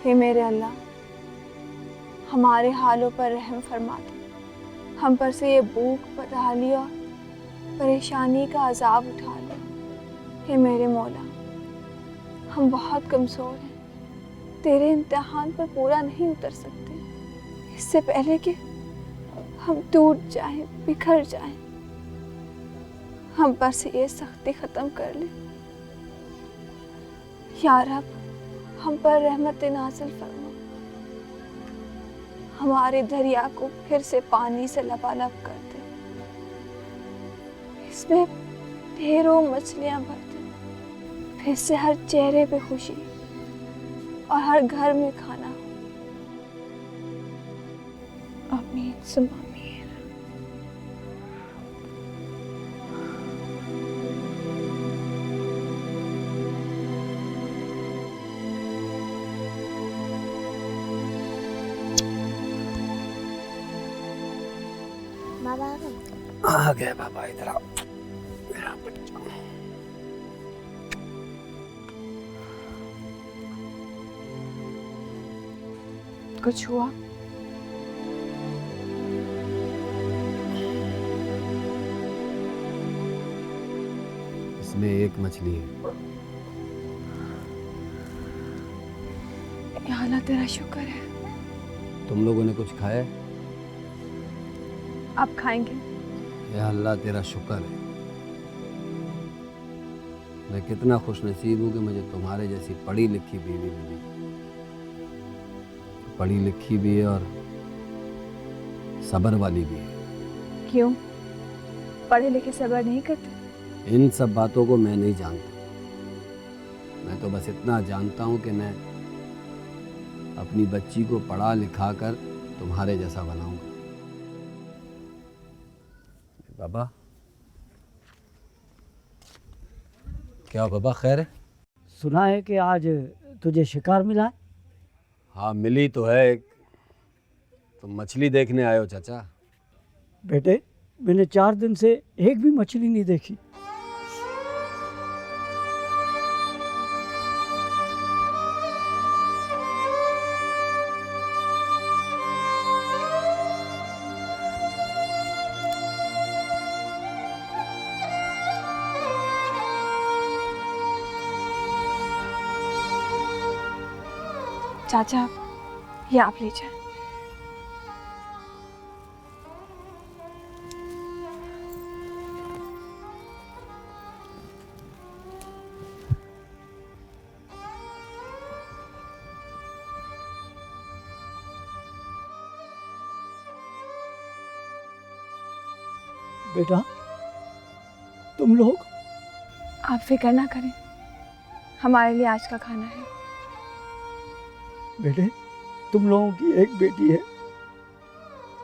हे मेरे अल्लाह, हमारे हालों पर रहम फरमा दे। हम पर से ये भूख, बदहाली और परेशानी का अजाब उठा ले। हे मेरे मौला, हम बहुत कमज़ोर हैं, तेरे इम्तिहान पर पूरा नहीं उतर सकते। इससे पहले कि हम टूट जाएं, बिखर जाएं, हम पर से ये सख्ती ख़त्म कर ले। या रब, हम पर रहमत नाज़िल फरमा, हमारे दरिया को फिर से पानी से लबालब कर दे, इसमें ढेरों मछलियां भर दे, फिर से हर चेहरे पे खुशी और हर घर में खाना हो। आमीन सुम्मा आमीन। बाबा आ गए बाबा, इधर आओ। मेरा बच्चा। कुछ हुआ? इसमें एक मछली है। या अल्लाह तेरा शुक्र है। तुम लोगों ने कुछ खाया है? आप खाएंगे? या अल्लाह तेरा शुक्र है। मैं कितना खुश नसीब हूँ कि मुझे तुम्हारे जैसी पढ़ी लिखी बीवी मिली। पढ़ी लिखी भी है और सब्र वाली भी है। क्यों? पढ़े लिखे सब्र नहीं करते? इन सब बातों को मैं नहीं जानता। मैं तो बस इतना जानता हूँ कि मैं अपनी बच्ची को पढ़ा लिखा कर तुम्हारे जैसा बनाऊंगा। बाबा, क्या बाबा खैर है? सुना है कि आज तुझे शिकार मिला है। हाँ मिली तो है। तुम मछली देखने आए हो चाचा? बेटे, मैंने 4 दिन से एक भी मछली नहीं देखी। चाचा, ये आप ले जाए। बेटा, तुम लोग आप फिक्र ना करें, हमारे लिए आज का खाना है। बेटे, तुम लोगों की एक बेटी है,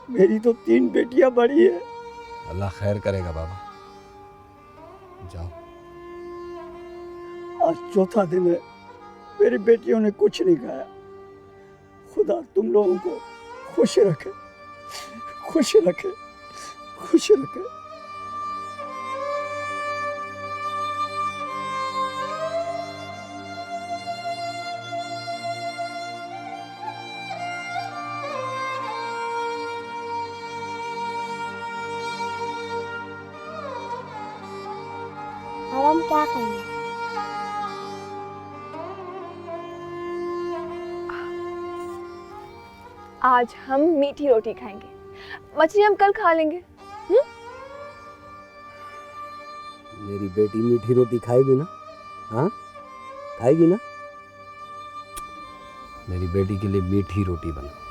मेरी तो 3 बेटियां बड़ी है। अल्लाह खैर करेगा बाबा, जाओ। आज चौथा दिन है, मेरी बेटियों ने कुछ नहीं खाया। खुदा तुम लोगों को खुश रखे, खुश रखे, खुश रखे। अब हम क्या खाएंगे? आज हम मीठी रोटी खाएंगे, मछली हम कल खा लेंगे। मेरी बेटी मीठी रोटी खाएगी ना? हाँ खाएगी ना? मेरी बेटी के लिए मीठी रोटी बनाओ।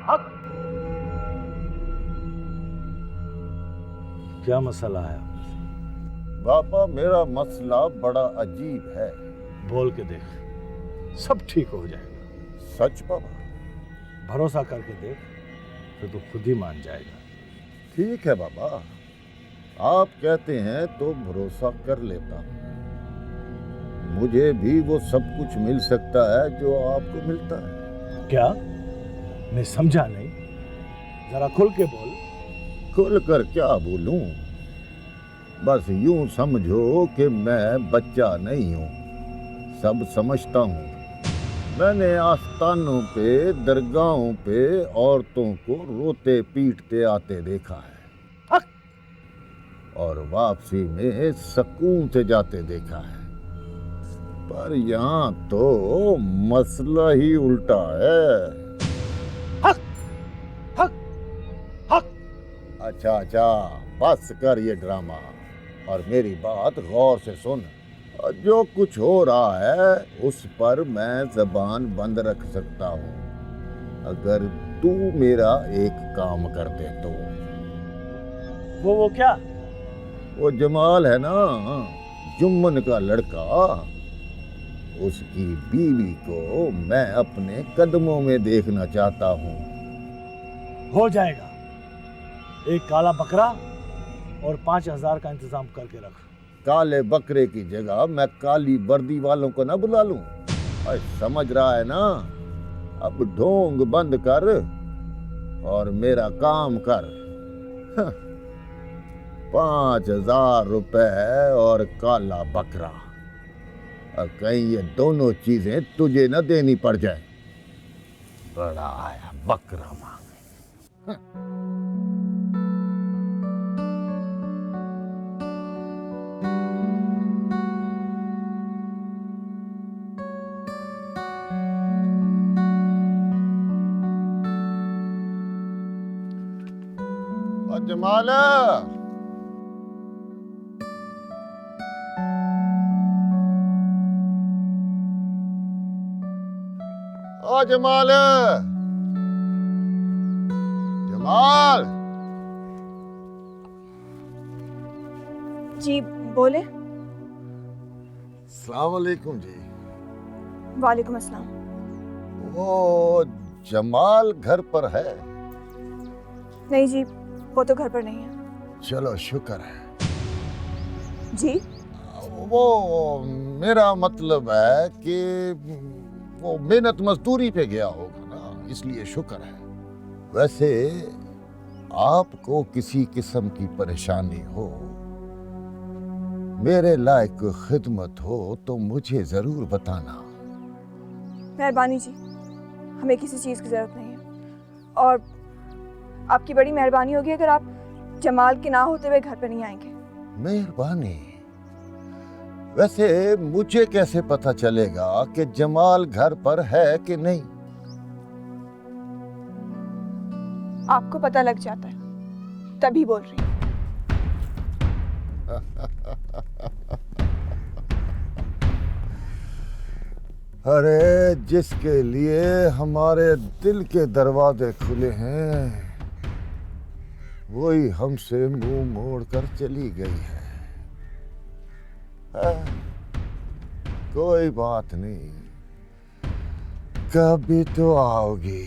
हक। क्या मसला है? बाबा मेरा मसला बड़ा अजीब है। बोल के देख, सब ठीक हो जाएगा। सच बाबा? भरोसा करके देख, फिर तो खुद ही मान जाएगा। ठीक है बाबा, आप कहते हैं तो भरोसा कर लेता हूँ। मुझे भी वो सब कुछ मिल सकता है जो आपको मिलता है। क्या? मैं समझा नहीं, जरा खुल के बोल। खुल कर क्या बोलूं? बस यूं समझो कि मैं बच्चा नहीं हूं, सब समझता हूं। मैंने आस्थानों पे, दरगाहों पे औरतों को रोते पीटते आते देखा है, और वापसी में सुकून से जाते देखा है। पर यहाँ तो मसला ही उल्टा है। हक, हक, हक। अच्छा, बस कर ये ड्रामा और मेरी बात गौर से सुन। जो कुछ हो रहा है उस पर मैं जबान बंद रख सकता हूँ, अगर तू मेरा एक काम कर दे तो। वो क्या? वो जमाल है ना, जुम्मन का लड़का, उसकी बीवी को मैं अपने कदमों में देखना चाहता हूँ। हो जाएगा। एक काला बकरा और 5,000 का इंतजाम करके रख। काले बकरे की जगह मैं काली वर्दी वालों को ना बुला लूं? अरे समझ रहा है ना? अब ढोंग बंद कर और मेरा काम कर। 5,000 रुपए और काला बकरा, और कहीं ये दोनों चीजें तुझे न देनी पड़ जाए। बड़ा आया बकरा मांगे। जमाल, ओ जमाल, जमाल। जी बोले। अस्सलाम वालेकुम जी। वालेकुम अस्सलाम। वो जमाल घर पर है? नहीं जी, वो तो घर पर नहीं है। चलो शुक्र है जी। वो मेरा मतलब है कि वो मेहनत मजदूरी पे गया होगा ना, इसलिए शुक्र है। वैसे आपको किसी किस्म की परेशानी हो, मेरे लायक खिदमत हो तो मुझे जरूर बताना। मेहरबानी जी, हमें किसी चीज़ की ज़रूरत नहीं है, और आपकी बड़ी मेहरबानी होगी अगर आप जमाल के ना होते हुए घर पर नहीं आएंगे। मेहरबानी? वैसे मुझे कैसे पता चलेगा कि जमाल घर पर है कि नहीं? आपको पता लग जाता है, तभी बोल रही हूँ। अरे जिसके लिए हमारे दिल के दरवाजे खुले हैं वही हमसे मुंह मोड़ कर चली गई है। कोई बात नहीं, कभी तो आओगी।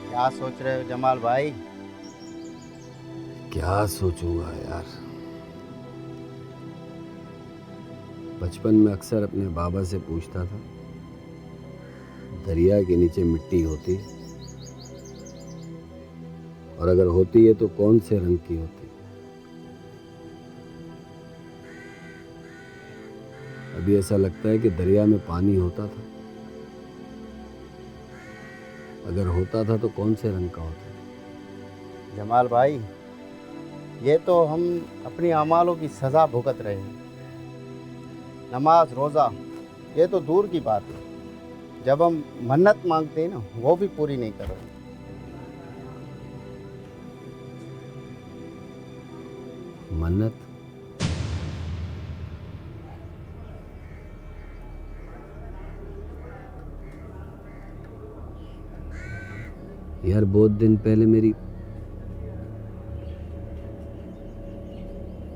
क्या सोच रहे हो जमाल भाई? क्या सोचूंगा यार। बचपन में अक्सर अपने बाबा से पूछता था, दरिया के नीचे मिट्टी होती है, और अगर होती है तो कौन से रंग की होती है। अभी ऐसा लगता है कि दरिया में पानी होता था, अगर होता था तो कौन से रंग का होता। जमाल भाई, ये तो हम अपनी अमालों की सज़ा भुगत रहे हैं। नमाज रोज़ा ये तो दूर की बात है, जब हम मन्नत मांगते हैं ना वो भी पूरी नहीं कर रहे। मन्नत? यार बहुत दिन पहले मेरी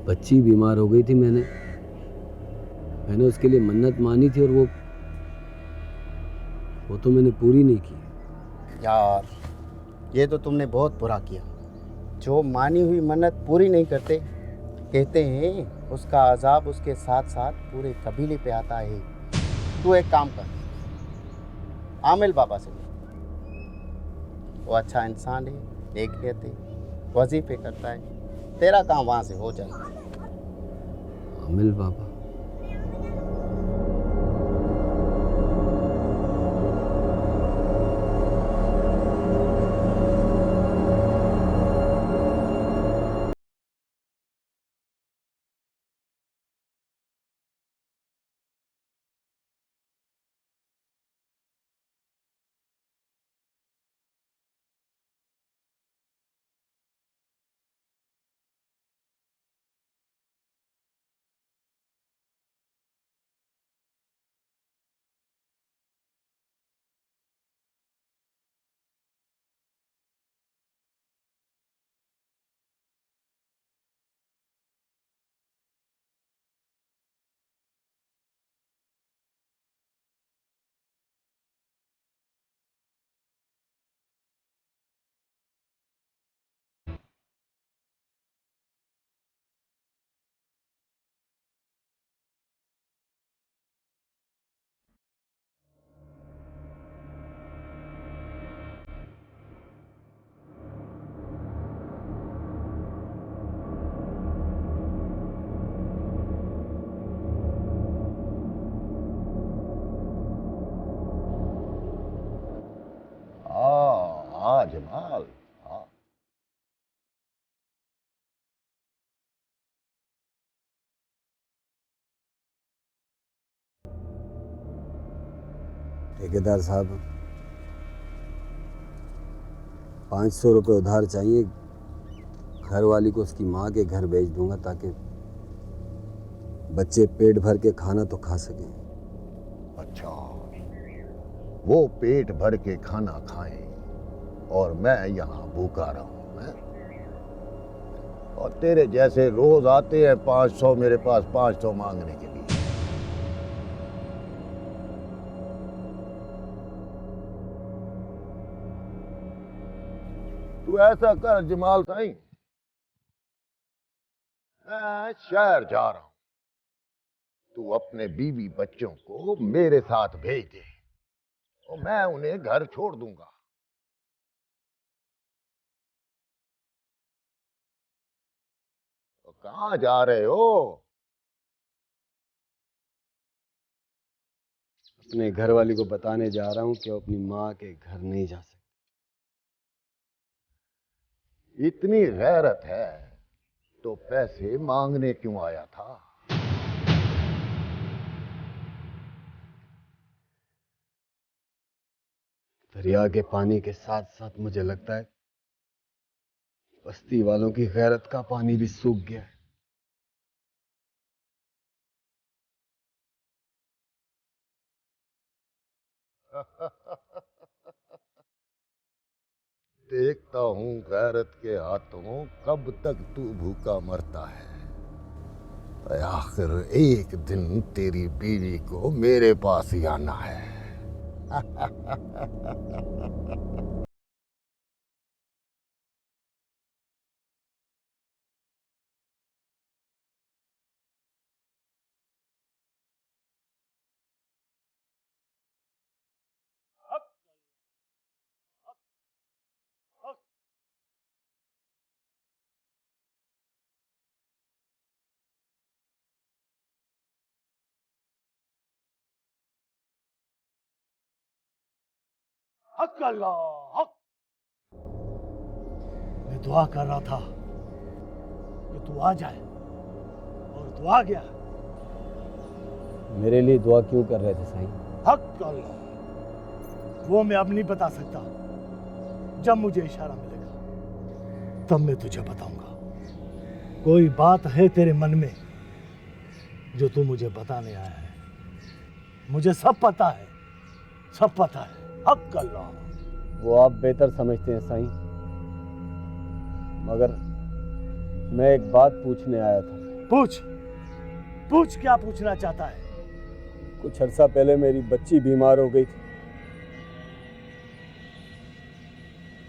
बच्ची बीमार हो गई थी। मैंने उसके लिए मन्नत मानी थी और वो तो मैंने पूरी नहीं की। यार ये तो तुमने बहुत बुरा किया। जो मानी हुई मन्नत पूरी नहीं करते, कहते हैं उसका अजाब उसके साथ साथ पूरे कबीले पे आता है। तू एक काम कर, आमिल बाबा से मिल। वो अच्छा इंसान है, नेक नियत है, वजीफे करता है, तेरा काम वहाँ से हो जाएगा। आमिल बाबा? हाँ जमाल, हाँ। ठेकेदार साहब, 500 रुपये उधार चाहिए। घर वाली को उसकी माँ के घर भेज दूंगा ताकि बच्चे पेट भर के खाना तो खा सकें। अच्छा, वो पेट भर के खाना खाएं और मैं यहाँ भूखा रहूं, हैं? और तेरे जैसे रोज आते हैं 500 मेरे पास 500 मांगने के लिए। तू ऐसा कर जमाल साईं, मैं शहर जा रहा हूं, तू अपने बीवी बच्चों को मेरे साथ भेज दे और मैं उन्हें घर छोड़ दूंगा। तो कहाँ जा रहे हो? अपने घर वाली को बताने जा रहा हूँ कि वो अपनी माँ के घर नहीं जा सकती। इतनी गैरत है तो पैसे मांगने क्यों आया था? दरिया के पानी के साथ साथ मुझे लगता है बस्ती वालों की गैरत का पानी भी सूख गया है। देखता हूं गैरत के हाथों कब तक तू भूखा मरता है। आखिर एक दिन तेरी बीवी को मेरे पास ही आना है। हक अल्लाह हक। मैं दुआ कर रहा था कि तू आ जाए, और तू आ गया। मेरे लिए दुआ क्यों कर रहे थे साईं? हक अल्लाह, वो मैं अब नहीं बता सकता। जब मुझे इशारा मिलेगा तब मैं तुझे बताऊंगा। कोई बात है तेरे मन में जो तू मुझे बताने आया है? मुझे सब पता है, सब पता है। हक अल्लाह। वो आप बेहतर समझते हैं साईं, मगर मैं एक बात पूछने आया था। पूछ, पूछ क्या पूछना चाहता है? कुछ अर्सा पहले मेरी बच्ची बीमार हो गई थी।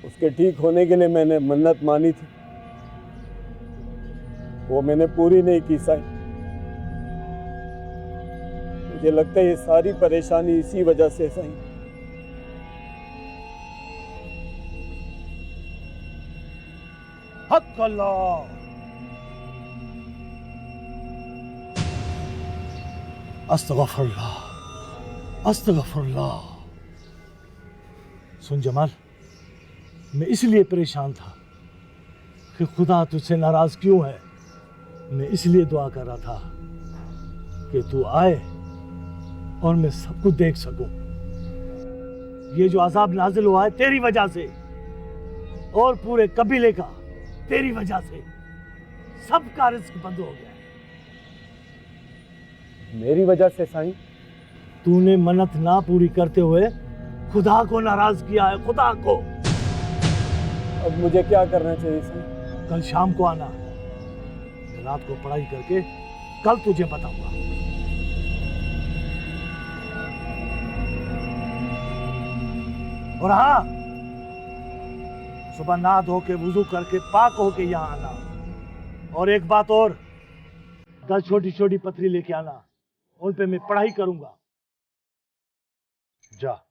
उसके ठीक होने के लिए मैंने मन्नत मानी थी, वो मैंने पूरी नहीं की साईं। मुझे लगता है ये सारी परेशानी इसी वजह से साईं। हक अल्लाह। अस्तगफुरुल्लाह, अस्तगफुरुल्लाह। सुन जमाल, मैं इसलिए परेशान था कि खुदा तुझसे नाराज क्यों है। मैं इसलिए दुआ कर रहा था कि तू आए और मैं सब कुछ देख सकूं। ये जो अजाब नाजिल हुआ है तेरी वजह से, और पूरे कबीले का तेरी वजह से। सबका रिस्क बंद हो गया है। मेरी वजह से साईं? तूने मन्नत ना पूरी करते हुए खुदा को नाराज किया है, खुदा को। अब मुझे क्या करना चाहिए साईं? कल शाम को आना, मैं रात को पढ़ाई करके कल तुझे बताऊंगा। और हाँ, सुबह नहा धो के वुजू करके पाक होके यहाँ आना। और एक बात और, 10 छोटी छोटी पत्थरी लेके आना, उन पे मैं पढ़ाई करूंगा। जा।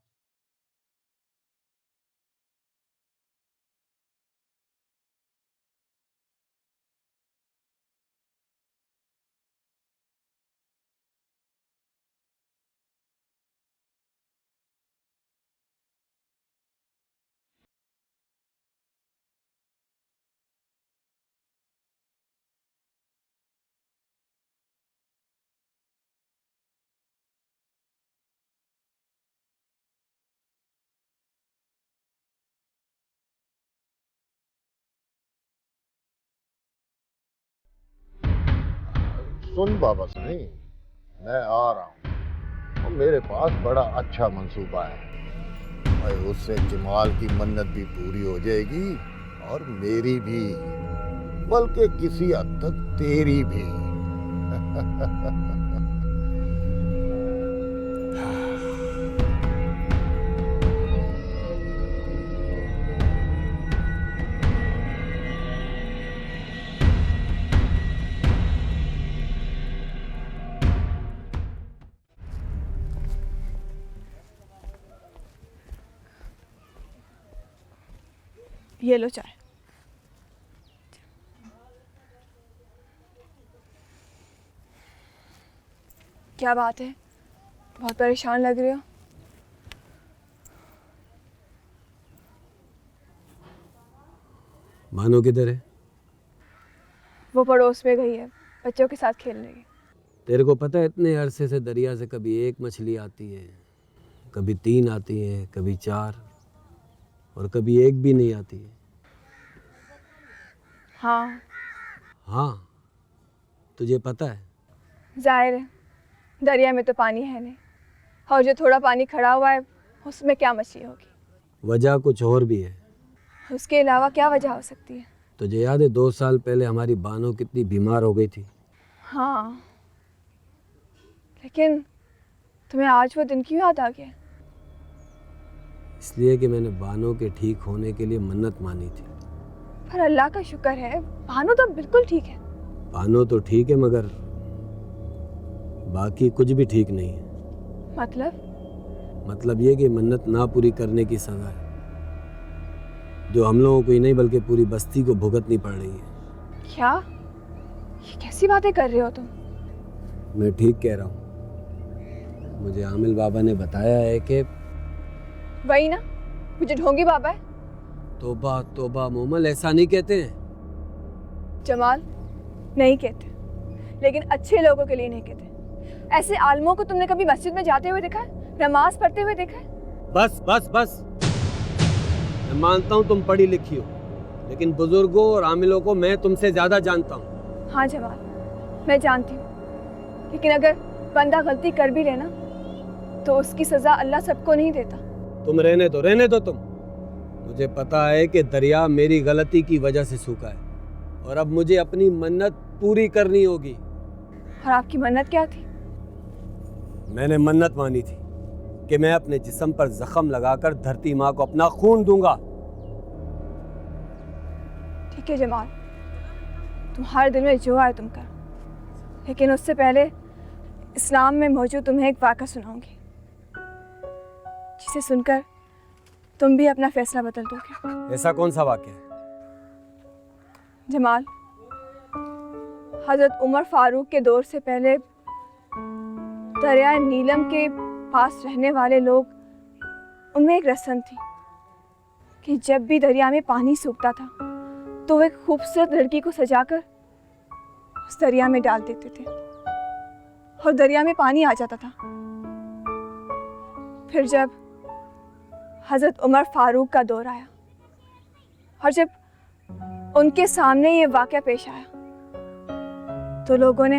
सुन बाबा साईं, मैं आ रहा हूँ और मेरे पास बड़ा अच्छा मंसूबा है। भाई उससे जमाल की मन्नत भी पूरी हो जाएगी और मेरी भी, बल्कि किसी हद तक तेरी भी। ये लो चाय। क्या बात है, बहुत परेशान लग रहे हो? मानो किधर है? वो पड़ोस में गई है, बच्चों के साथ खेल रही है। तेरे को पता है इतने अरसे से दरिया से कभी एक मछली आती है, कभी 3 आती है, कभी 4, और कभी एक भी नहीं आती है। हाँ। हाँ, तुझे पता है? जाहिर है, दरिया में तो पानी है नहीं, और जो थोड़ा पानी खड़ा हुआ है उसमें क्या मछली होगी। वजह कुछ और भी है। उसके अलावा क्या वजह हो सकती है? तुझे याद है 2 साल पहले हमारी बानो कितनी बीमार हो गई थी? हाँ, लेकिन तुम्हें आज वो दिन क्यों याद आ गया? इसलिए कि मैंने बानो के ठीक होने के लिए मन्नत मानी थी। पर अल्लाह का शुक्र है, भानु तो बिल्कुल ठीक है। बानो तो ठीक है, मगर बाकी कुछ भी ठीक नहीं है। मतलब ये कि मन्नत ना पूरी करने की सजा है, जो हम लोगों को ही नहीं बल्कि पूरी बस्ती को भुगतनी पड़ रही है। क्या? ये कैसी बातें कर रहे हो तुम? मैं ठीक कह रहा हूँ। मुझे आमिल बाबा ने बताया है कि वही ना, मुझे ढोंगी बाबा है। तौबा तौबा मोमल, ऐसा नहीं कहते हैं। जमाल, नहीं कहते, लेकिन अच्छे लोगों के लिए नहीं कहते। ऐसे आलमों को तुमने कभी मस्जिद में जाते हुए देखा है, नमाज पढ़ते हुए देखा है? बस बस बस, मैं मानता हूँ तुम पढ़ी लिखी हो, लेकिन बुजुर्गों और आमिलों को मैं तुमसे ज्यादा जानता हूँ। हाँ जमाल, मैं जानती हूँ, लेकिन अगर बंदा गलती कर भी लेना तो उसकी सजा अल्लाह सबको नहीं देता। तुम रहने दो तुम। मुझे पता है कि दरिया मेरी गलती की वजह से सूखा है और अब मुझे अपनी मन्नत पूरी करनी होगी। और आपकी मन्नत क्या थी? मैंने मन्नत मानी थी कि मैं अपने जिस्म पर जख्म लगाकर धरती माँ को अपना खून दूंगा। ठीक है जमाल, तुम्हारे दिल में जो आए तुम करो, लेकिन उससे पहले इस्लाम में मौजूद तुम्हें एक वाक़ा सुनाऊंगी, जिसे सुनकर तुम भी अपना फैसला बदल दोगे। ऐसा कौन सा वाक़या है? जमाल, हज़रत उमर फारूक के दौर से पहले दरिया नीलम के पास रहने वाले लोग, उनमें एक रस्म थी कि जब भी दरिया में पानी सूखता था तो वे एक खूबसूरत लड़की को सजाकर उस दरिया में डाल देते थे और दरिया में पानी आ जाता था। फिर जब हज़रत उमर फारूक का दौर आया और जब उनके सामने ये वाक़या पेश आया तो लोगों ने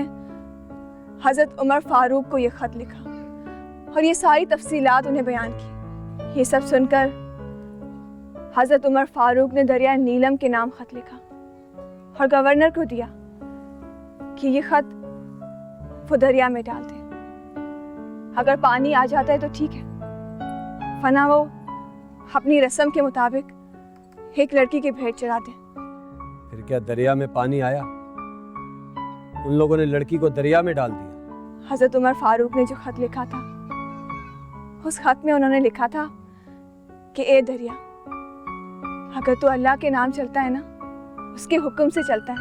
हज़रत उमर फारूक को ये ख़त लिखा और ये सारी तफसीलात उन्हें बयान की। ये सब सुनकर हज़रत उमर फारूक ने दरिया नीलम के नाम ख़त लिखा और गवर्नर को दिया कि ये ख़त वो दरिया में डाल दे। अगर पानी आ जाता है तो ठीक है, वरना वो अपनी रस्म के मुताबिक एक लड़की की भेंट चढ़ा दे। फिर क्या दरिया में पानी आया? उन लोगों ने लड़की को दरिया में डाल दिया? हज़रत उमर फारूक ने जो ख़त लिखा था, उस ख़त में उन्होंने लिखा था कि ए दरिया, अगर तू अल्लाह के नाम चलता है ना, उसके हुक्म से चलता है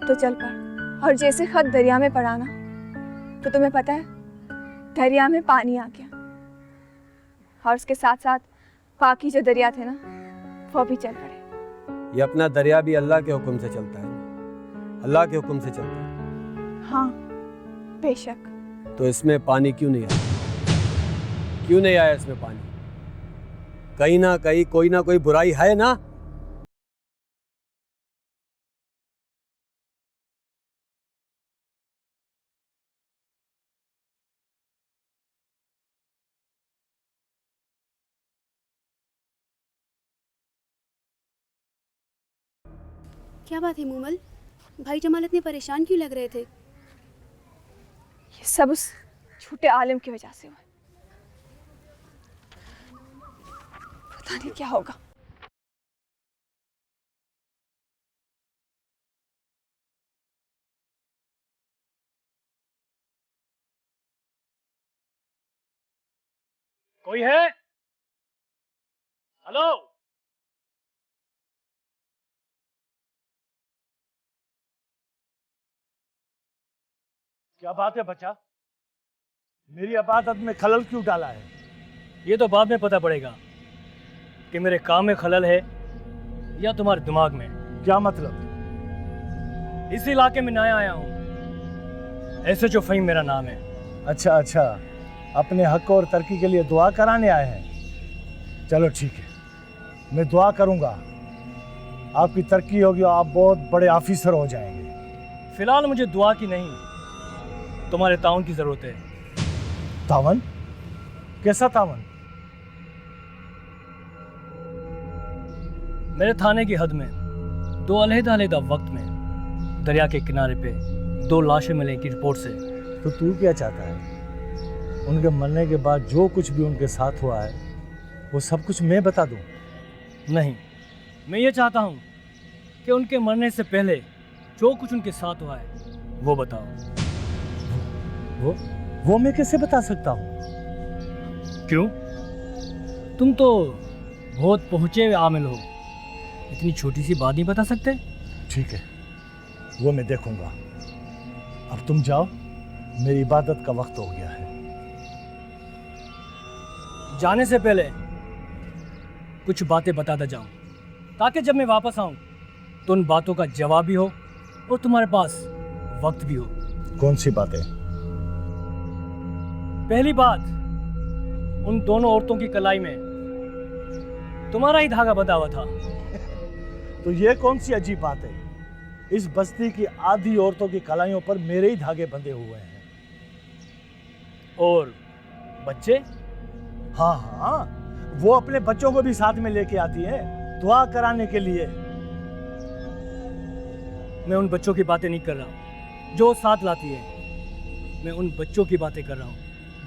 तो चल पड़। और जैसे ख़त दरिया में पड़ा ना, तो तुम्हें पता है दरिया में पानी आ गया और उसके साथ साथ बाकी जो दरिया थे ना, वो भी चल पड़े। ये अपना दरिया भी अल्लाह के हुक्म से चलता है ना? अल्लाह के हुक्म से चलता है। हाँ बेशक। तो इसमें पानी क्यों नहीं आया? क्यों नहीं आया इसमें पानी? कहीं ना कहीं कोई ना कोई बुराई है ना? क्या बात है मूमल, भाई जमाल इतने परेशान क्यों लग रहे थे? ये सब उस झूठे आलिम की वजह से हुआ। पता नहीं क्या होगा। कोई है? हेलो? क्या बात है बच्चा? मेरी इबादत में खलल क्यों डाला है? ये तो बाद में पता पड़ेगा कि मेरे काम में खलल है या तुम्हारे दिमाग में। क्या मतलब? इस इलाके में नया आया हूँ, ऐसे जो फ़हीम मेरा नाम है। अच्छा अच्छा, अपने हक और तरक्की के लिए दुआ कराने आए हैं। चलो ठीक है, मैं दुआ करूँगा, आपकी तरक्की होगी और आप बहुत बड़े ऑफिसर हो जाएंगे। फिलहाल मुझे दुआ की नहीं, तुम्हारे ताउन की ज़रूरत है। तावन? कैसा तावन? मेरे थाने की हद में दो अलहदा वक्त में दरिया के किनारे पे दो लाशें मिलने की रिपोर्ट से। तो तू क्या चाहता है? उनके मरने के बाद जो कुछ भी उनके साथ हुआ है वो सब कुछ मैं बता दूं? नहीं, मैं ये चाहता हूँ कि उनके मरने से पहले जो कुछ उनके साथ हुआ है वो बताओ। वो मैं कैसे बता सकता हूँ? क्यों? तुम तो बहुत पहुँचे हुए आमिल हो, इतनी छोटी सी बात नहीं बता सकते? ठीक है, वो मैं देखूंगा। अब तुम जाओ, मेरी इबादत का वक्त हो गया है। जाने से पहले कुछ बातें बताता जाऊं, ताकि जब मैं वापस आऊं तो उन बातों का जवाब भी हो और तुम्हारे पास वक्त भी हो। कौन सी बातें? पहली बात, उन दोनों औरतों की कलाई में तुम्हारा ही धागा बंधा हुआ था। तो ये कौन सी अजीब बात है? इस बस्ती की आधी औरतों की कलाइयों पर मेरे ही धागे बंधे हुए हैं। और बच्चे? हाँ हाँ, वो अपने बच्चों को भी साथ में लेके आती है दुआ कराने के लिए। मैं उन बच्चों की बातें नहीं कर रहा हूँ जो साथ लाती है। मैं उन बच्चों की बातें कर रहा हूँ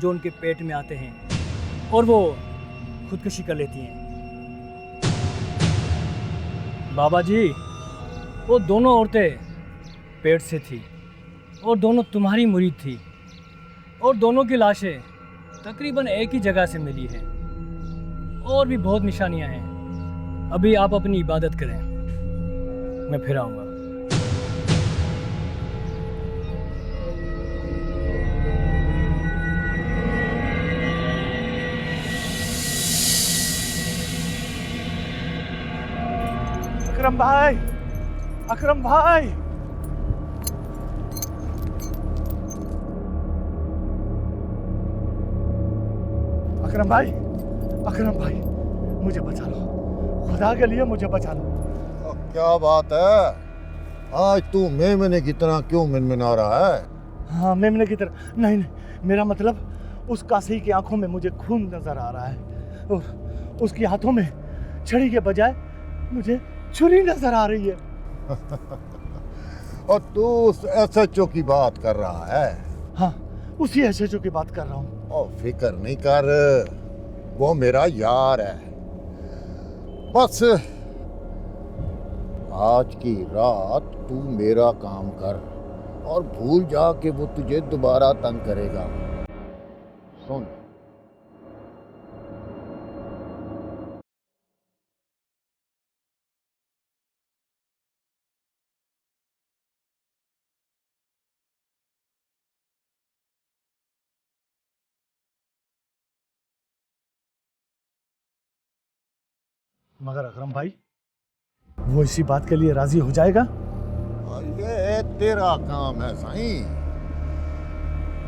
जो उनके पेट में आते हैं और वो खुदकुशी कर लेती हैं। बाबा जी, वो दोनों औरतें पेट से थी और दोनों तुम्हारी मुरीद थी और दोनों की लाशें तकरीबन एक ही जगह से मिली है। और भी बहुत निशानियां हैं। अभी आप अपनी इबादत करें, मैं फिर आऊँगा। अकरम भाई, अकरम भाई, अकरम भाई, अकरम भाई, मुझे बचा लो, खुदा के लिए मुझे बचा लो। क्या बात है? आज तू मेमने की तरह क्यों मिनमिना रहा है? हाँ, मेमने की तरह नहीं नहीं, मेरा मतलब उस कासी की आंखों में मुझे खून नजर आ रहा है और उसकी हाथों में छड़ी के बजाय मुझे छुरी नजर आ रही है। और तू उस एसएचओ की बात कर रहा है? हाँ, उसी एसएचओ की बात कर रहा हूँ। और फिक्र नहीं कर, वो मेरा यार है। बस आज की रात तू मेरा काम कर और भूल जा कि वो तुझे दोबारा तंग करेगा। सुन, मगर अकरम भाई, वो इसी बात के लिए राजी हो जाएगा? ये तेरा काम है साईं।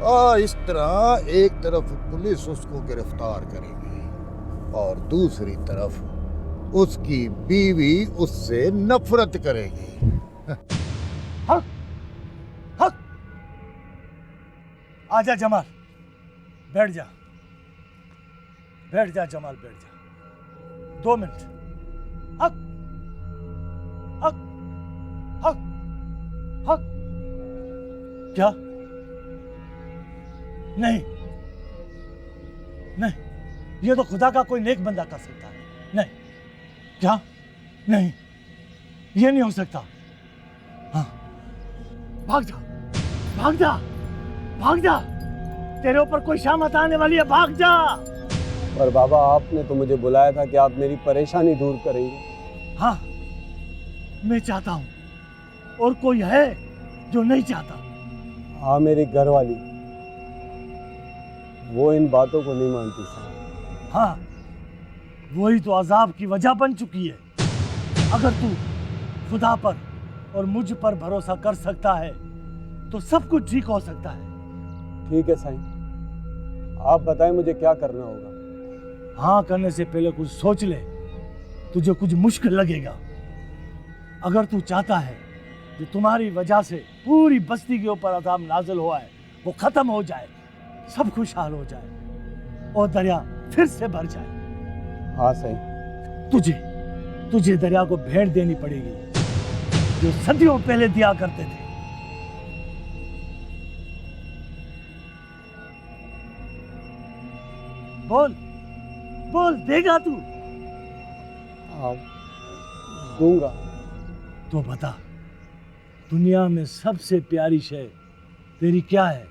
और इस तरह एक तरफ पुलिस उसको गिरफ्तार करेगी और दूसरी तरफ उसकी बीवी उससे नफरत करेगी। हक, हक। आजा जमाल, बैठ जा, बैठ जा जमाल, बैठ जा। 2 मिनट। हक, हक, हक, हक। क्या? नहीं नहीं, ये तो खुदा का कोई नेक बंदा कर सकता है। नहीं, क्या? नहीं, ये नहीं हो सकता। हाँ, भाग जा, भाग जा, भाग जा, तेरे ऊपर कोई शामत आने वाली है, भाग जा। पर बाबा, आपने तो मुझे बुलाया था कि आप मेरी परेशानी दूर करेंगे। हाँ, मैं चाहता हूं, और कोई है जो नहीं चाहता? हाँ, मेरी घरवाली, वो इन बातों को नहीं मानती साहब। हाँ, वही तो अजाब की वजह बन चुकी है। अगर तू खुदा पर और मुझ पर भरोसा कर सकता है तो सब कुछ ठीक हो सकता है। ठीक है साईं, आप बताएं मुझे क्या करना होगा। हाँ करने से पहले कुछ सोच ले, तुझे कुछ मुश्किल लगेगा। अगर तू चाहता है कि तुम्हारी वजह से पूरी बस्ती के ऊपर अजाब नाजिल हुआ है वो खत्म हो जाए, सब खुशहाल हो जाए और दरिया फिर से भर जाए। हाँ साईं। तुझे दरिया को भेंट देनी पड़ेगी जो सदियों पहले दिया करते थे। बोल बोल, देगा तू? हाँ, दूंगा। तो बता, दुनिया में सबसे प्यारी शय तेरी क्या है?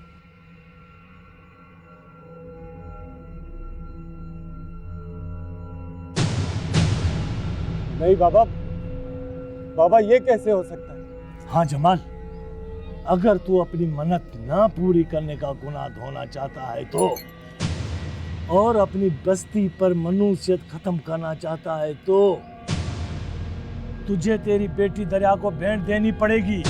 नहीं बाबा, बाबा ये कैसे हो सकता है? हाँ जमाल, अगर तू अपनी मन्नत ना पूरी करने का गुनाह धोना चाहता है तो, और अपनी बस्ती पर मनुष्यत खत्म करना चाहता है तो तुझे तेरी बेटी दरिया को भेंट देनी पड़ेगी।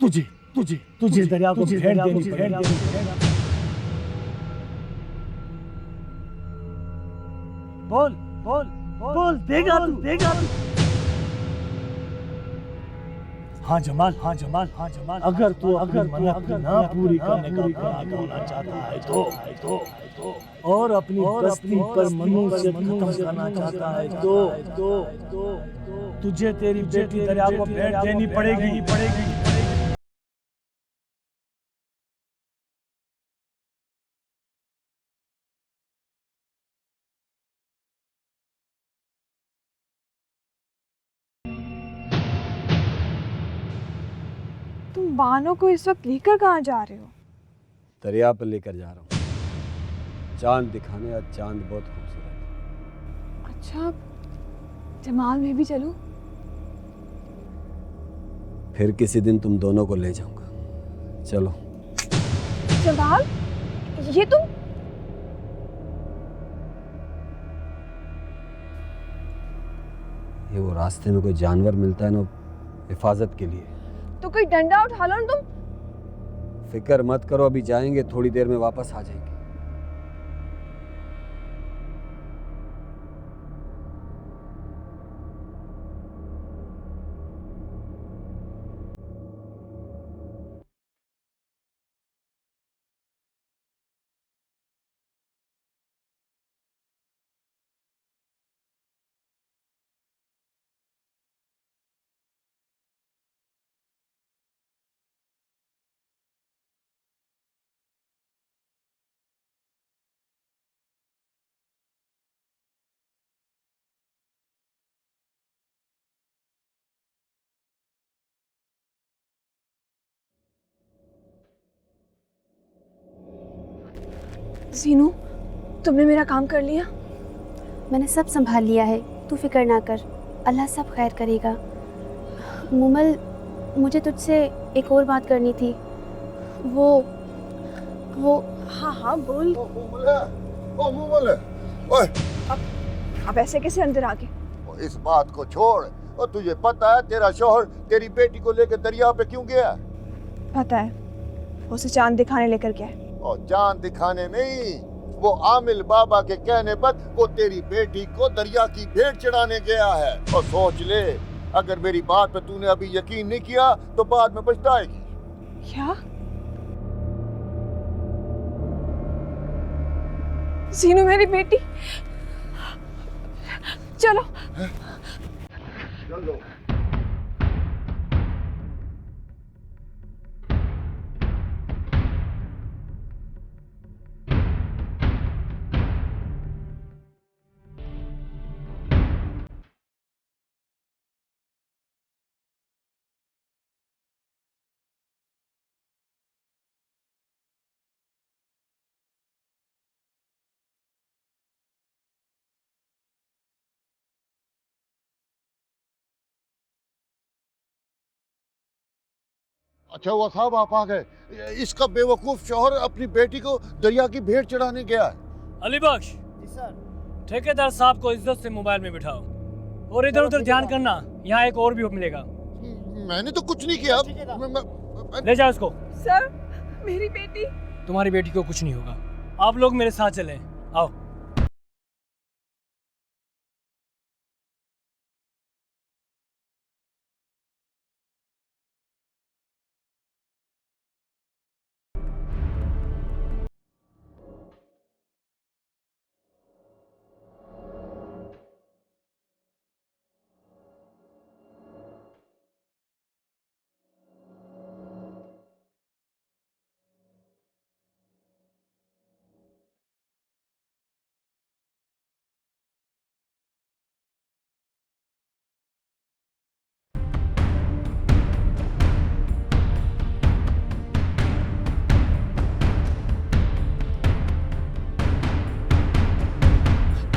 तुझे तुझे तुझे दरिया को भेंट देनी पड़ेगी। बोल बोल बोल, देगा तू, देगा तू। हाँ जमाल, हाँ जमाल, हाँ जमाल, अगर तू मन्नत ना पूरी करने का प्रयास होना चाहता है तो और अपनी बस्ती पर मनुष्य खत्म करना चाहता है तो तुझे तेरी बेटी दरिया को भेंट देनी पड़ेगी। तुम बानो को इस वक्त लेकर कहाँ जा रहे हो? दरिया पर लेकर जा रहा हूँ चांद दिखाने। आज चांद बहुत खूबसूरत है। अच्छा, जमाल में भी चलूं? फिर किसी दिन तुम दोनों को ले जाऊंगा। चलो। जमाल, ये तुम? ये वो रास्ते में कोई जानवर मिलता है ना हिफाजत के लिए। तो कोई डंडा उठा लो ना तुम। फिक्र मत करो, अभी जाएंगे, थोड़ी देर में वापस आ जाएंगे। जीनू, तुमने मेरा काम कर लिया? मैंने सब संभाल लिया है, तू फिक्र ना कर, अल्लाह सब खैर करेगा। मुमल, मुझे तुझसे एक और बात करनी थी। वो हाँ हाँ बोल। ओ मुमल, ओए अब ऐसे कैसे अंदर आ गए? इस बात को छोड़। और तुझे पता है तेरा शौहर तेरी बेटी को लेकर दरिया पे क्यों गया? पता है, उसे चांद दिखाने लेकर गया है। और चांद दिखाने नहीं, वो आमिल बाबा के कहने पर वो तेरी बेटी को दरिया की भेंट चढ़ाने गया है। और सोच ले, अगर मेरी बात पे तूने अभी यकीन नहीं किया तो बाद में पछताएगी। क्या? जीनू मेरी बेटी, चलो। चलो। अच्छा हुआ साहब आप आ गए। इसका बेवकूफ शौहर अपनी बेटी को दरिया की भेंट चढ़ाने गया है। अली बख्श, जी सर। ठेकेदार साहब को इज्जत से मोबाइल में बिठाओ और इधर उधर ध्यान करना, यहाँ एक और भी मिलेगा। मैंने तो कुछ नहीं किया। ले जाओ उसको। सर, मेरी बेटी। तुम्हारी बेटी को कुछ नहीं होगा, आप लोग मेरे साथ चलें, आओ।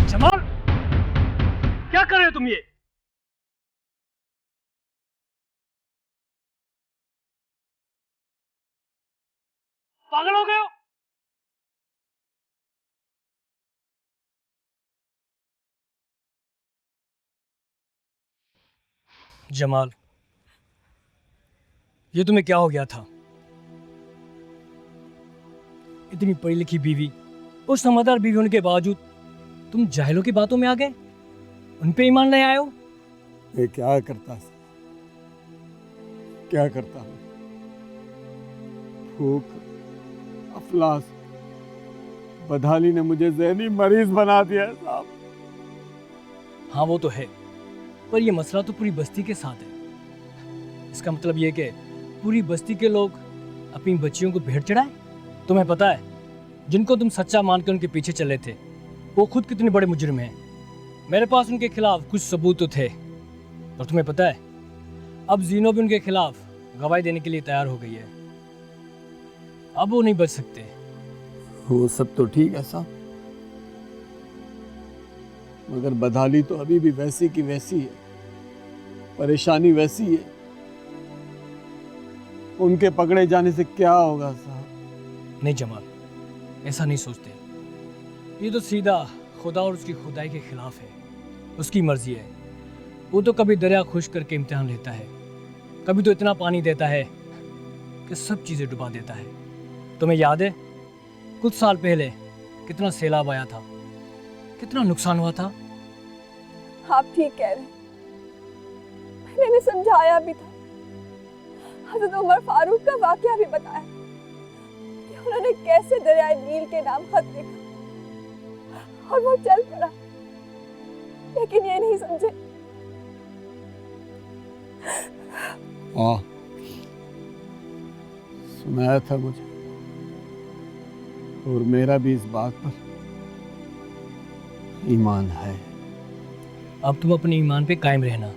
जमाल, क्या कर रहे हो तुम ये? पागल हो गए हो? जमाल, ये तुम्हें क्या हो गया था? इतनी पढ़ी लिखी बीवी और समझदार बीवी होने के बावजूद तुम जाहिलों की बातों में आ गए, उन पे ईमान नहीं आए हो। मैं क्या करता क्या करता हूँ? भूख, अफलास, बदहाली ने मुझे ज़हनी मरीज बना दिया है साहब। हाँ वो तो है, पर ये मसला तो पूरी बस्ती के साथ है। इसका मतलब ये कि पूरी बस्ती के लोग अपनी बच्चियों को भेंट चढ़ाए। तुम्हें पता है, जिनको तुम सच्चा मानकर उनके पीछे चले थे, वो खुद कितने बड़े मुजरिम हैं। मेरे पास उनके खिलाफ कुछ सबूत तो थे, और तुम्हें पता है, अब जीनो भी उनके खिलाफ गवाही देने के लिए तैयार हो गई है। अब वो नहीं बच सकते। वो सब तो ठीक है साहब, मगर बदहाली तो अभी भी वैसी की वैसी है, परेशानी वैसी है। उनके पकड़े जाने से क्या होगा साहब? नहीं जमाल, ऐसा नहीं सोचते। ये तो सीधा खुदा और उसकी खुदाई के खिलाफ है। उसकी मर्जी है। वो तो कभी दरिया खुश करके इम्तिहान लेता है, कभी तो इतना पानी देता है कि सब चीज़ें डुबा देता है। तुम्हें याद है कुछ साल पहले कितना सैलाब आया था, कितना नुकसान हुआ था? आप ठीक कह रहे हैं। मैंने इन्हें समझाया भी था। हज़रत उमर फारूक का वाकया भी बताया कि उन्होंने कैसे दरियाए नील के नाम खत लिखा और वो चल पड़ा, लेकिन ये नहीं समझे। सुनाया था मुझे, और मेरा भी इस बात पर ईमान है। अब तुम अपने ईमान पे कायम रहना।